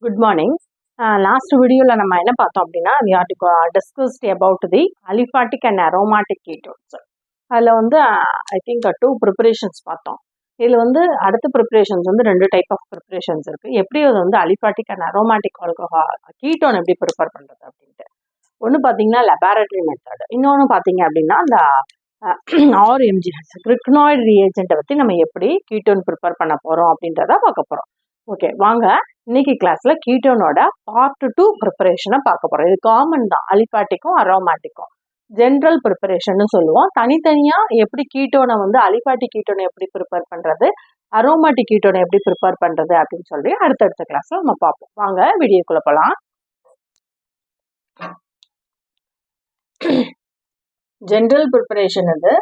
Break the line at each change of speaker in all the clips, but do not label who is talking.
Good morning. Last video la நம்ம என்ன பார்த்தோம் அப்படின்னா we are discussed about the aliphatic and aromatic ketones. அதில் வந்து I think two preparations பார்த்தோம். இதில் வந்து அடுத்த ப்ரிப்பரேஷன்ஸ் வந்து ரெண்டு டைப் ஆஃப் ப்ரிப்பரேஷன்ஸ் இருக்குது. எப்படி அது வந்து aliphatic and aromatic alcohol ketone எப்படி ப்ரிப்பேர் பண்ணுறது அப்படின்ட்டு. ஒன்று பார்த்தீங்கன்னா லெபார்டரி மெத்தட், இன்னொன்று பார்த்தீங்க அப்படின்னா அந்த ஆர்எம்ஜிஎஸ் கிரிக்னாய்டு ரியேஜென்ட்டை பற்றி நம்ம எப்படி கீட்டோன் ப்ரிப்பேர் பண்ண போகிறோம் அப்படின்றத பார்க்க போகிறோம். ஓகே, வாங்க இன்னைக்கு கிளாஸ்ல கீட்டோனோட பார்ட் 2 ப்ரிப்பரேஷனை பார்க்க போறோம். இது காமன் தான், அலிஃபாட்டிக்கும் அரோமாட்டிக்கும் ஜென்ரல் ப்ரிப்பரேஷன் சொல்லுவோம். தனித்தனியா எப்படி கீட்டோனை வந்து அலிஃபாட்டிக் கீட்டோனை எப்படி ப்ரிப்பேர் பண்றது, அரோமாட்டிக் கீட்டோனை எப்படி ப்ரிப்பேர் பண்றது அப்படின்னு சொல்லி அடுத்தடுத்த கிளாஸ்ல நம்ம பார்ப்போம். வாங்க வீடியோக்குள்ள போலாம். ஜென்ரல் ப்ரிப்பரேஷன் இது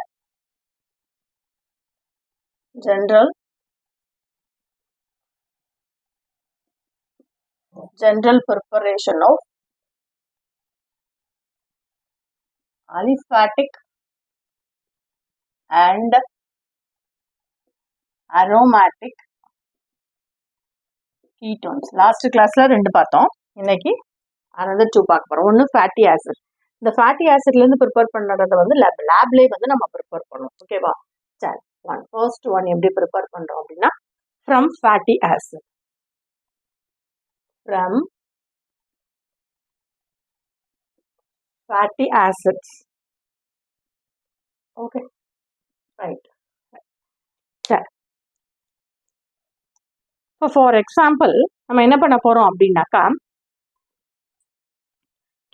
general preparation of aliphatic and aromatic ketones. Last classல ரெண்டு பார்த்தோம், இன்னைக்கு another two பார்க்க போறோம். ஒன்று ஃபேட்டி ஆசிட். இந்த ஃபேட்டி ஆசிட்லேருந்து ப்ரிப்பேர் பண்ணுறதை வந்து லேப்லேயே வந்து நம்ம ப்ரிப்பேர் பண்ணுவோம். ஓகேவா? சரி, ஃபர்ஸ்ட் ஒன் எப்படி ப்ரிப்பேர் பண்ணுறோம் அப்படின்னா from fatty acid. From fatty acids. Okay, right. சரி, இப்போ ஃபார் எக்ஸாம்பிள் நம்ம என்ன பண்ண போகிறோம் அப்படின்னாக்கா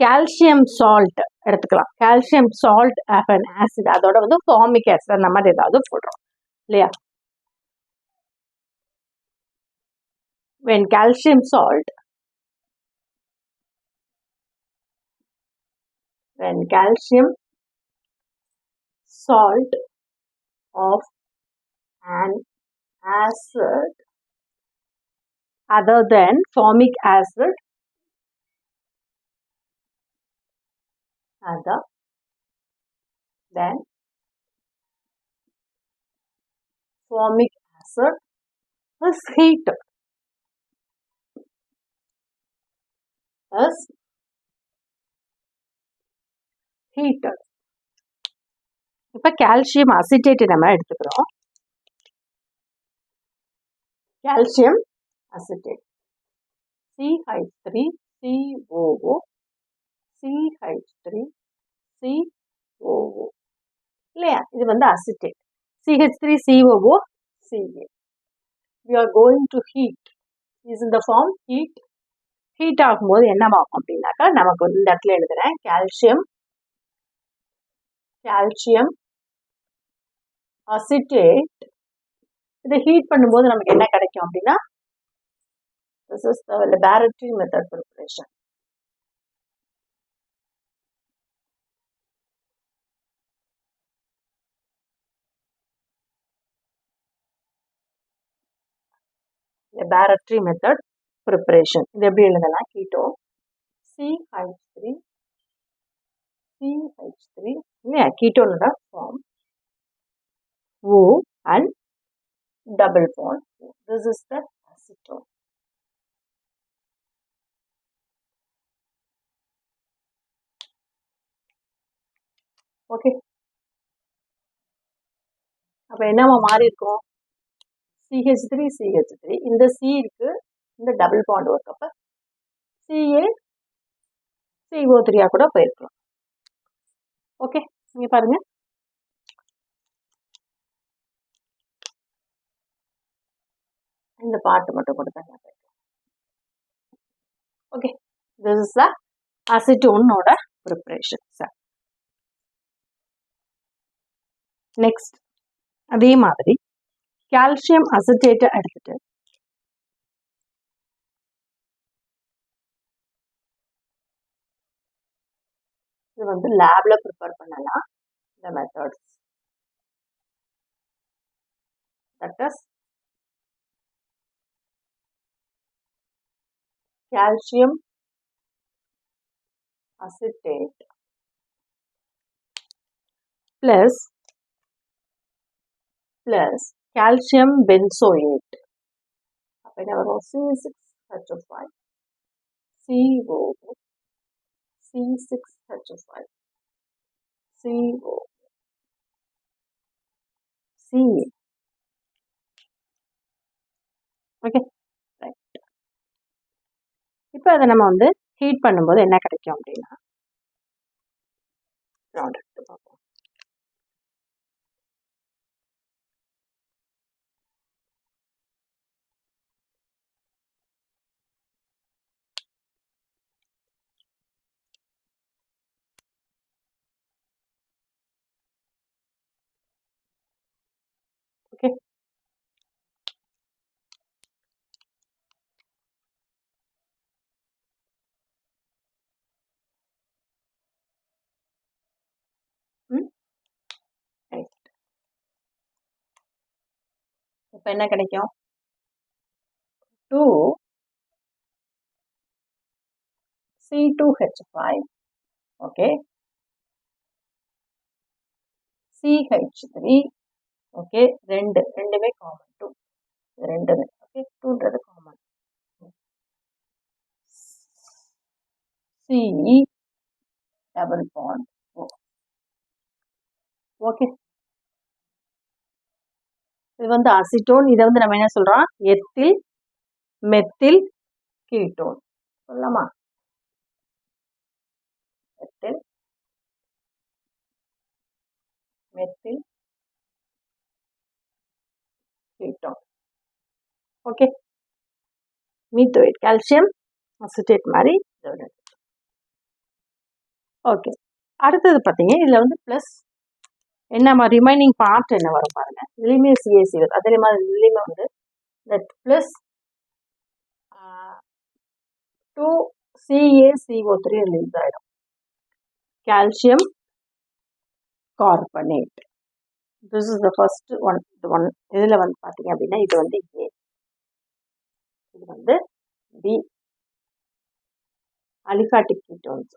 கால்சியம் சால்ட் எடுத்துக்கலாம். கால்சியம் சால்ட் அண்ட் ஆசிட், அதோட வந்து ஃபார்மிக் ஆசிட் அந்த மாதிரி ஏதாவது போடுறோம் இல்லையா? when calcium salt of an acid other than formic acid is heated. இப்போ கால்சியம் அசிட்டேட் நம்ம எடுத்துக்கிறோம். கால்சியம் அசிட்டேட் CH3COO CH3COO இல்லையா? இது வந்து acetate. CH3COO CA. We are going to heat. is in the form heat. Heat ஆகும்போது என்ன ஆகும் அப்படின்னாக்கா நமக்கு வந்து இந்த இடத்துல எழுதுறேன் கால்சியம் அசிட்டேட். இதை ஹீட் பண்ணும்போது நமக்கு என்ன கிடைக்கும் அப்படின்னா this is the laboratory method preparation. laboratory method preparation. இது எப்படி எழுதலாம்? கீட்டோ CH3 இல்லையா? கீட்டோனோட form O and double bond. This is the acetone. Okay, அப்போ என்னவா மாறி இருக்கும்? CH3 இந்த C இருக்கு, இந்த டபுள் பாண்ட் ஒர்க், அப்போ CaCO3 கூட போயிருக்கலாம். ஓகே, நீங்க பாருங்க. இந்த பார்ட் மட்டும் கொடுத்தாங்க. Okay, this is the acetone-ஓட preparation. Sir, next அதே மாதிரி கால்சியம் அசிட்டேட்டை எடுத்துட்டு இது வந்து லேப்ல ப்ரிப்பேர் பண்ணலாம். இந்த methods that is calcium acetate plus calcium benzoate. அப்போ என்ன வரும்? C6H5 CO, C6H5, CO, CA. Okay, right. இப்போ அதை நம்ம வந்து ஹீட் பண்ணும்போது என்ன கிடைக்கும் அப்படின்னா ப்ராடக்ட் பார்ப்போம். Okay, right. இப்போ என்ன கிடைக்கும்? 2 C2H5, ஓகே, CH3, ஓகே, ரெண்டுமே காமன், 2 ரெண்டுமே, ஓகே, 2ன்றது common. C double bond, okay. இது வந்து அசிட்டோன். இதை வந்து நம்ம என்ன சொல்றோம்? எத்தில் மெத்தில் கீட்டோன் சொல்லலாமா? Ethyl methyl ketone, okay. மீத்தோயிட், கால்சியம் அசிட்டேட் மாதிரி. ஓகே, அடுத்தது பார்த்தீங்க, இதில் வந்து ப்ளஸ் என்ன ரிமைனிங் பார்ட் என்ன வரும் பாருங்க. இதுலேயுமே சிஏசி வரும். அதே மாதிரி இதுலேயுமே வந்து தட் ப்ளஸ் 2 CaCO3 ரிலீஸ் ஆகிடும். Calcium carbonate, this is the first one. இதில் வந்து பார்த்தீங்க அப்படின்னா இது வந்து ஏ, இது வந்து பி, அலிஃபாட்டிக் கீட்டோன்ஸ்.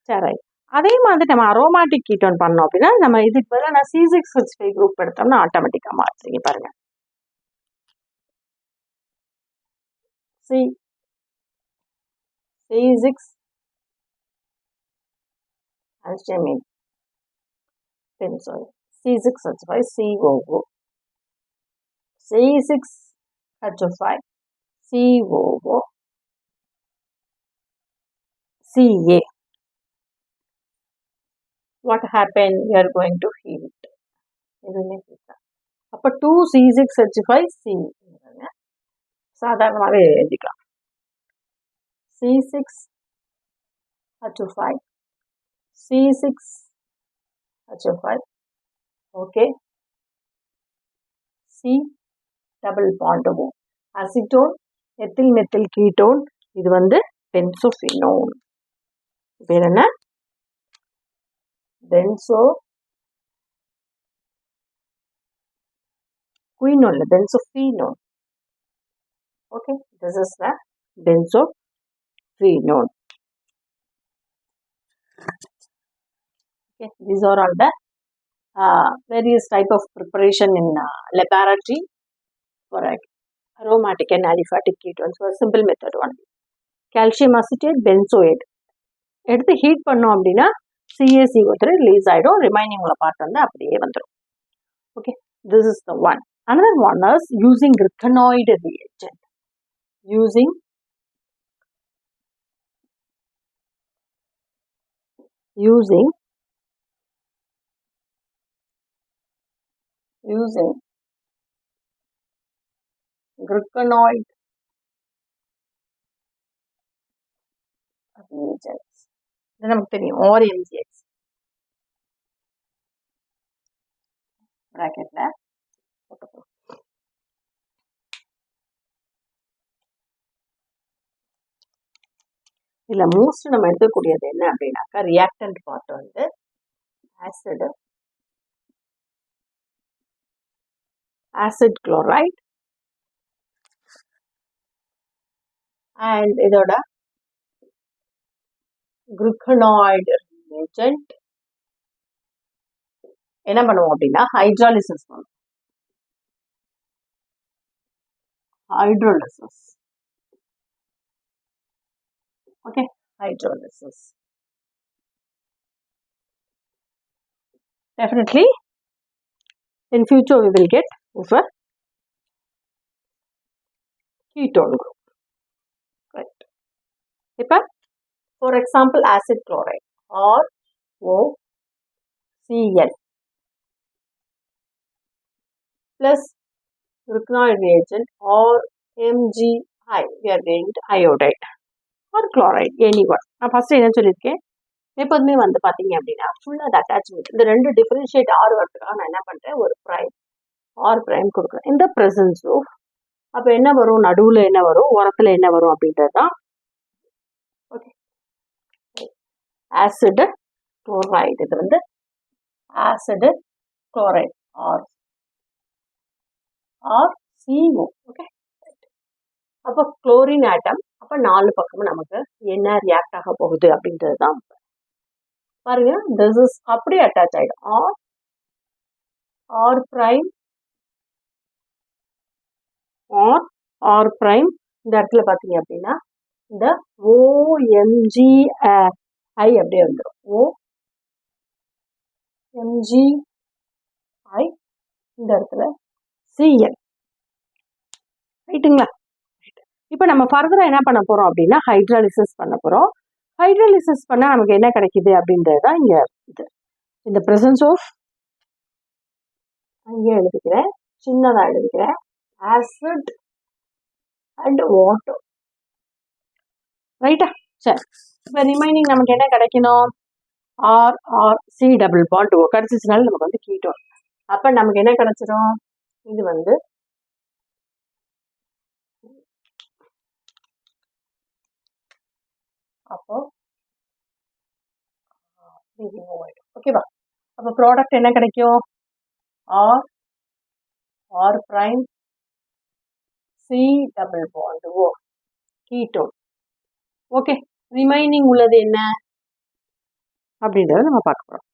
சரி, அதே மாதிரி நம்ம அரோமாட்டிக் கீட்டோன் பண்ணோம் அப்படின்னா நம்ம இதுக்கு பதிலாக நான் C6H5 குரூப் எடுத்தோம்னா ஆட்டோமேட்டிக்காக மாற்றுறீங்க பாருங்க. C6 alchemine benzoyl, C6H5 COO, C6H5 COO, CA. What happened? We are going to heat. அப்போ 2 C6H5 C சாதாரணமாகவே எழுதிக்கலாம். C6H5 C6H5, okay, C double bond acetone ethyl methyl ketone. இது வந்து பென்சோஃபினோன். பேர் என்ன? Benzophenone, benzophenone. Okay, this is the benzophenone. Okay, these are all the various type of preparation in laboratory for aromatic and aliphatic ketones for simple method only. Calcium acetate, benzoate எடுத்து heat பண்ணோம் அப்படின்னா CaCO3 release ஆகிடும். Remaining உள்ள part வந்து அப்படியே வந்துடும். Okay, this is the one. Another one is using Grignard reagent. Using Grignard reagents. இது நமக்கு தெரியும், ORMGX பிராக்கெட்ல போட்டுக்கணும். இதில் மோஸ்ட் நம்ம எடுக்கக்கூடியது என்ன அப்படின்னாக்கா ரியாக்டன்ட் பார்ட் வந்து ஆசிட் குளோரைட் அண்ட் இதோட Grignard reagent. என்ன பண்ணுவோம் அப்படின்னா ஹைட்ராலிசிஸ் பண்ணுவோம். Okay, hydrolysis. Definitely, in future we will get over ketone group. Right. இப்போ for example acid chloride ROCl plus Grignard reagent or MgI, we are going to iodide or chloride, anyone. நான் first என்ன சொல்லியிருக்கேன், எப்போதுமே வந்து பார்த்தீங்க அப்படின்னா ஃபுல்லாக அது அட்டாச்மெண்ட். இந்த ரெண்டு டிஃபரன்ஷியேட் ஆர் வரதுக்காக நான் என்ன பண்ணுறேன், ஒரு ப்ரைம் ஆர் ப்ரைம் கொடுக்குறேன். இந்த ப்ரெசன்ஸ் ஆஃப் அப்போ என்ன வரும், நடுவில் என்ன வரும், உரத்தில் என்ன வரும் அப்படின்றது தான். ஓகே, ஆசிட் குளோரைடு, இது வந்து acid chloride R CO. Okay, அப்போ குளோரின் ஆட்டம். அப்போ 4 பக்கமும் நமக்கு என்ன ரியாக்ட் ஆக போகுது அப்படின்றது தான் பாருங்க. திஸ் இஸ் அப்படியே அட்டாச் ஆகிடும். ஆர் பிரைம் ஆர் பிரைம் இந்த இடத்துல பார்த்தீங்க அப்படின்னா இந்த OMgI அப்படியே வந்துடும். OMgI இந்த இடத்துல Cl. ரைட்டுங்களா? இப்போ நம்ம ஃபர்தராக என்ன பண்ண போகிறோம் அப்படின்னா ஹைட்ராலிசிஸ் பண்ண போகிறோம். ஹைட்ராலிசிஸ் பண்ணால் நமக்கு என்ன கிடைக்குது அப்படின்றது தான் இங்கே இது. இந்த ப்ரெசன்ஸ் ஆஃப், அங்கே எழுதிக்கிறேன், சின்னதாக எழுதிக்கிறேன், ஆசிட் அண்ட் வாட்டர். ரைட்டா? சரி, இப்போ ரிமைனிங் நமக்கு என்ன கிடைக்கணும், RC டபுள் பாண்ட் O கிடச்சிச்சுனாலும் நமக்கு வந்து கீட்டோன். அப்போ நமக்கு என்ன கிடைச்சிடும், இது வந்து அப்போ ஓகேவா? அப்போ ப்ராடக்ட் என்ன கிடைக்கும், R prime C double bond O ketone. Okay, remaining உள்ளது என்ன அப்படின்றத நம்ம பார்க்க போகிறோம்.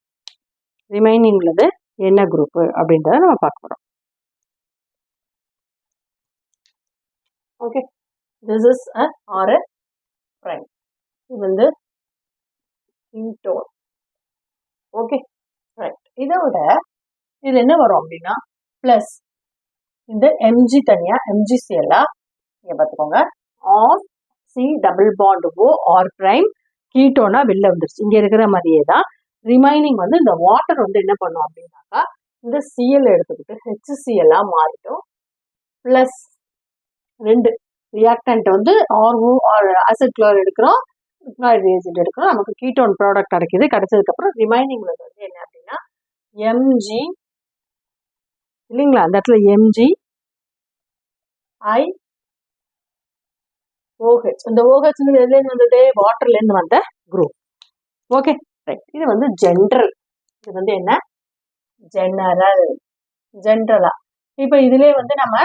ரிமைனிங் உள்ளது என்ன குரூப்பு அப்படின்றத நம்ம பார்க்க போகிறோம். Okay, this is R prime, இது வந்து கீட்டோன். Okay, right. இதை விட இதில் என்ன வரும் அப்படின்னா ப்ளஸ் இந்த Mg தனியாக MgCl இங்கே பார்த்துக்கோங்க, RC double bond O R prime கீட்டோனா வெளில வந்துருச்சு. இங்கே இருக்கிற மாதிரியே தான் ரிமைனிங் வந்து இந்த வாட்டர் வந்து என்ன பண்ணும் அப்படின்னாக்கா இந்த Cl எடுத்துக்கிட்டு HCl மாறிடும். ப்ளஸ் 2 ரியாக்டன்ட் வந்து RO ஆசிட் குளோரைடு எடுக்கிறோம், ரிக்னாய்டு ரியேஜென்ட் எடுக்கிறோம், நமக்கு கீட்டோன் ப்ராடக்ட் கிடைக்குது. கிடைச்சதுக்கப்புறம் ரிமைனிங் உள்ளது வந்து என்ன அப்படின்னா Mg இல்லைங்களா, அந்த இடத்துல MgI OH. இந்த OH எதுலேருந்து வந்தது, வாட்டர்லேருந்து வந்த குரூப். Okay, right. இது வந்து ஜென்ரல், இது வந்து என்ன ஜென்ரலா. இப்போ இதுலேயே வந்து நம்ம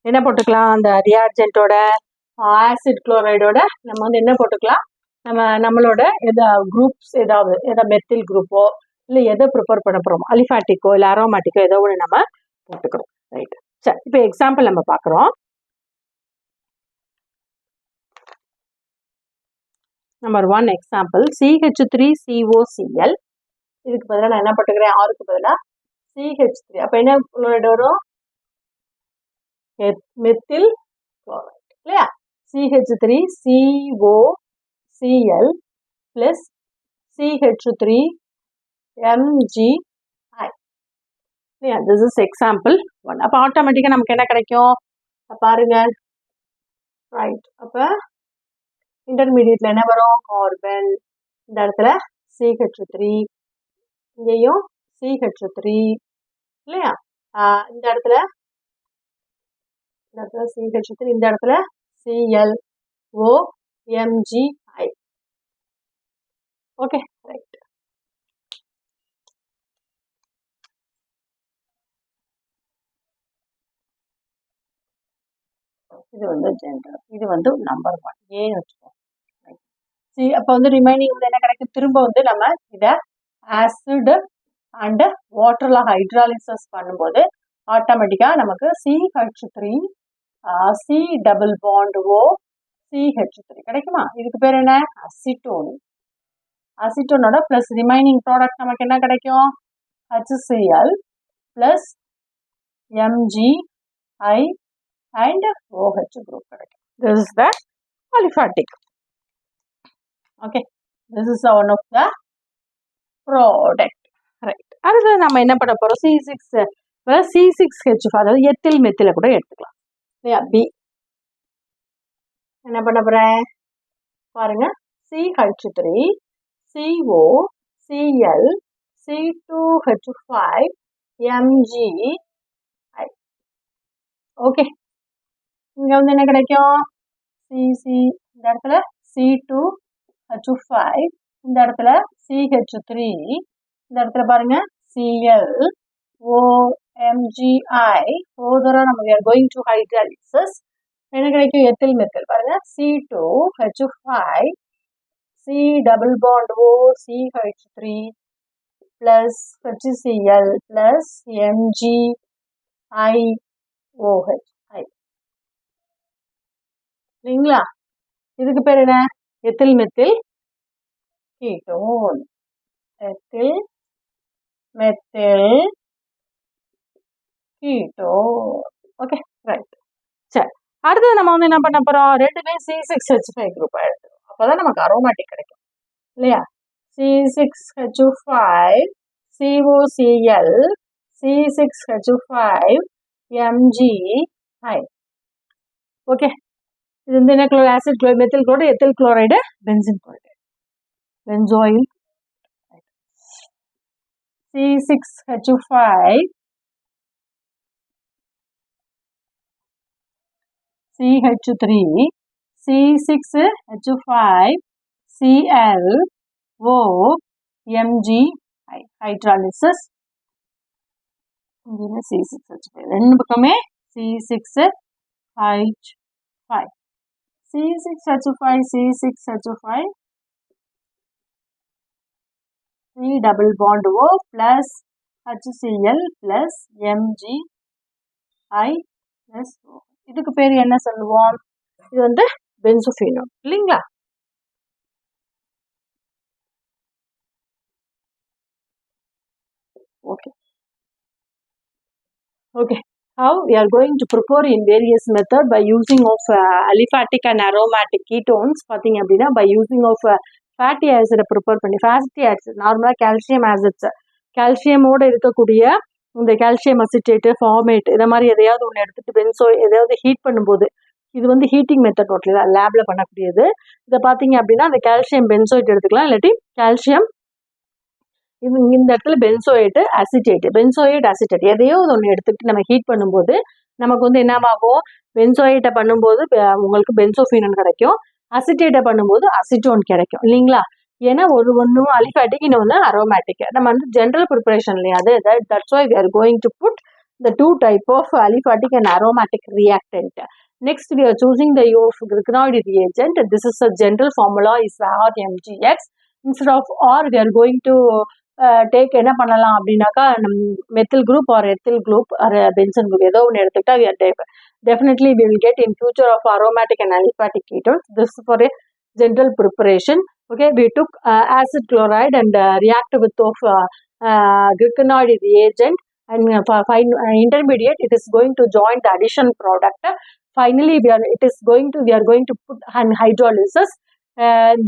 என்ன போட்டுக்கலாம், அந்த ரியாஜென்ட்டோட ஆசிட் குளோரைடோட நம்ம வந்து என்ன போட்டுக்கலாம், நம்மளோட குரூப்ஸ் ஏதாவது மெத்தில் குரூப்போ இல்லை எதை ப்ரிப்பேர் பண்ண போகிறோமோ, அலிஃபாட்டிக்கோ இல்லை அரோமேட்டிக்கோ ஏதோ ஒன்று நம்ம போட்டுக்கிறோம். ரைட். சரி, இப்போ எக்ஸாம்பிள் நம்ம பார்க்குறோம். Number 1 example CH3COCl. இதுக்கு பதிலாக நான் என்ன போட்டுக்கிறேன், ஆருக்கு பதிலாக CH3. அப்போ என்ன குளோரைடு வரும், மெத்தில் குளோரைடு இல்லையா, CH3COCl ப்ளஸ் CH3MgI இல்லையா. This is example 1. அப்போ ஆட்டோமேட்டிக்காக நமக்கு என்ன கிடைக்கும் பாருங்க. ரைட், அப்போ இன்டர்மீடியட்ல என்ன வரும், கார்பன், இந்த இடத்துல CH3, இங்கேயும் CH3 இல்லையா, இந்த இடத்துல CH3, இந்த இடத்துல ClOMgI. Okay, right. இது வந்து ஜென்ரல், இது வந்து நம்பர் 1 ஏன்னு வச்சுக்கோங்க. அப்போ வந்து ரிமைனிங் வந்து என்ன கிடைக்கும், திரும்ப வந்து நம்ம இதை ஆசிட் அண்ட் வாட்டர்ல ஹைட்ராலிசிஸ் பண்ணும்போது ஆட்டோமேட்டிக்காக நமக்கு CH3 C double bond O CH3 கிடைக்குமா? இதுக்கு பேர் என்ன? அசிட்டோன். அசிட்டோனோட பிளஸ் ரிமைனிங் ப்ராடக்ட் நமக்கு என்ன கிடைக்கும்? HCl plus MgI and OH group கிடைக்கும். This is the aliphatic. Okay, this is one of the product. Right. அடுத்து நம்ம என்ன பண்ண போறோம்? C6H5 அதாவது எத்தில் மெத்தில கூட எடுத்துக்கலாம் இல்லையா? B என்ன பண்ண போறேன் பாருங்க. CH3 CO Cl C2H5 MgI. Okay, இங்க வந்து என்ன கிடைக்கும்? CC இந்த இடத்துல C2H5, இந்த இடத்துல CH3, இந்த இடத்துல பாருங்க Cl OMgI. further நம்ம we are going to hydrolysis. என்ன கிடைக்கும்? எத்தில் மெத்தில் பாருங்க C2H5 C double bond O CH3 plus HCl plus MgI OH. இல்லைங்களா? இதுக்கு பேர் என்ன? Ethyl methyl ketone. Ethyl methyl ketone. Okay, right. சரி, அடுத்தது நம்ம வந்து என்ன பண்ண போறோம்? ரெண்டுமே C6H5 குரூப் எடுத்துரும். அப்பதான் நமக்கு அரோமேட்டிக் கிடைக்கும் இல்லையா? C6H5 COCl C6H5 MgI. Okay, இது வந்து என்ன chloride? Acid chloride, methyl chloride, ethyl chloride, benzene chloride, benzoyl. C6H5 CH3 C6H5 Cl O MgI. Hydrolysis. இங்கே C6H5 ரெண்டு பக்கமே C6H5 C6H5 C6H5 C double bond O plus HCl plus MgI plus O. இதுக்கு பேர் என்ன சொல்லுவோம்? இது வந்து பென்சோஃபீனோல் இல்லைங்களா? Okay. Okay. How we are going to prepare in various method by using of aliphatic and aromatic ketones. பார்த்தீங்க அப்படின்னா by using of fatty acid prepare பண்ணி, fatty acid நார்மலாக கால்சியம் ஆசிட்ஸ், கால்சியமோடு இருக்கக்கூடிய இந்த கால்சியம் அசிட்டேட்டு ஃபார்மேட் இதை மாதிரி எதையாவது ஒன்று எடுத்துகிட்டு பென்சோ எதையாவது ஹீட் பண்ணும்போது, இது வந்து ஹீட்டிங் மெத்தட் ஓட்டல லேபில் பண்ணக்கூடியது. இதை பார்த்தீங்க அப்படின்னா அந்த கால்சியம் பென்சோயிட் எடுத்துக்கலாம், இல்லாட்டி கால்சியம் இந்த இடத்துல பென்சோயேட்டு அசிட்டேட் எதையோ ஒன்று எடுத்துக்கிட்டு நம்ம ஹீட் பண்ணும்போது நமக்கு வந்து என்னவாகும்? பென்சோயேட்டை பண்ணும்போது உங்களுக்கு பென்சோஃபீனோன் கிடைக்கும், அசிட்டேட்டை பண்ணும்போது அசிட்டோன் கிடைக்கும் இல்லைங்களா? ஏன்னா ஒன்றும் அலிஃபாட்டிக், இன்னொன்று அரோமேட்டிக். நம்ம வந்து ஜென்ரல் ப்ரிப்பரேஷன் இல்லையா? That's why we are going to put the two type of aliphatic and aromatic reactant. Next we are choosing the glycanoid reagent. This is a general formula is RMGX. Instead of R we are going to take என்ன பண்ணலாம் அப்படின்னாக்கா methyl group or ethyl group or benzene group ஏதோ ஒன்று எடுத்துக்கிட்டா we are definitely we will get in future of aromatic and aliphatic ketones. This is for a general preparation. Okay, we took acid chloride and react with of glycanoid reagent. And for intermediate it is going to join the addition product. Finally we are going to put an hydrolysis.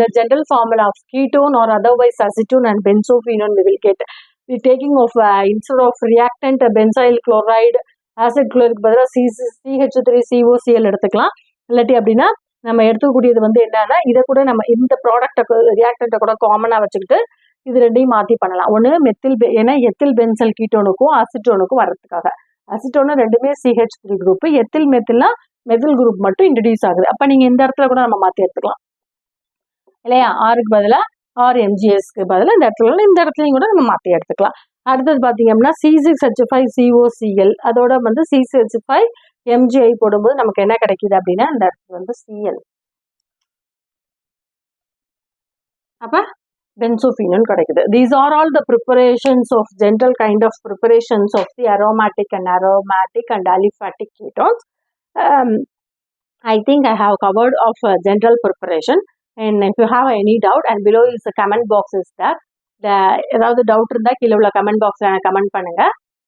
The general formula of ketone or otherwise acetone and benzophenone we will get. We taking of instead of reactant benzyl chloride acid chloride பதிலா CH3COCl எடுத்துக்கலாம். இல்லாட்டி அப்படின்னா நம்ம எடுத்துக்கூடியது வந்து என்னன்னா இதை கூட நம்ம இந்த ப்ராடக்டை ரியாக்டண்ட்டை கூட காமனாக வச்சுக்கிட்டு இது ரெண்டையும் மாற்றி பண்ணலாம். ஒன்று மெத்தில் ஏன்னா எத்தில் பென்சல் கீட்டோனுக்கும் அசிட்டோனுக்கும் வர்றதுக்காக. அசிட்டோனு ரெண்டுமே CH3 குரூப், எத்தில் மெத்தில்னா மெத்தில் குரூப் மட்டும் இன்ட்ரடியூஸ் ஆகுது. அப்போ நீங்கள் இந்த இடத்துல கூட நம்ம மாற்றி எடுத்துக்கலாம் இல்லையா? ஆருக்கு பதிலாக RMGSக்கு பதிலாக இந்த இடத்துலையும் கூட நம்ம மாற்றி எடுத்துக்கலாம். அடுத்தது பார்த்தீங்க அப்படின்னா C6H5COCl அதோட வந்து C6H5MgI போடும்போது நமக்கு என்ன கிடைக்குது அப்படின்னா இந்த இடத்துல வந்து Cl. அப்போ benzophenone கிடைக்குது. These are all the preparations of general kind of preparations of the aromatic and aliphatic ketones. I think I have covered of general preparation. And if you have any doubt, and below is the comment box is there. ஏதாவது doubt இருந்தால் கீழே உள்ள comment பாக்ஸில் எனக்கு comment பண்ணுங்க.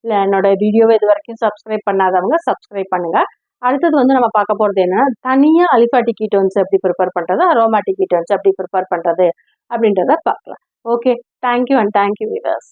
இல்லை என்னோட வீடியோவை இது வரைக்கும் சப்ஸ்கிரைப் பண்ணாதவங்க சப்ஸ்கிரைப் பண்ணுங்க. அடுத்தது வந்து நம்ம பார்க்க போகிறது என்னன்னா, தனியாக அலிஃபாட்டிக் கீட்டோன்ஸ் எப்படி ப்ரிப்பேர் பண்ணுறது, அரோமாட்டிக் கீட்டோன்ஸ் எப்படி ப்ரிப்பேர் பண்ணுறது அப்படின்றத பார்க்கலாம். Okay, thank you and thank you viewers.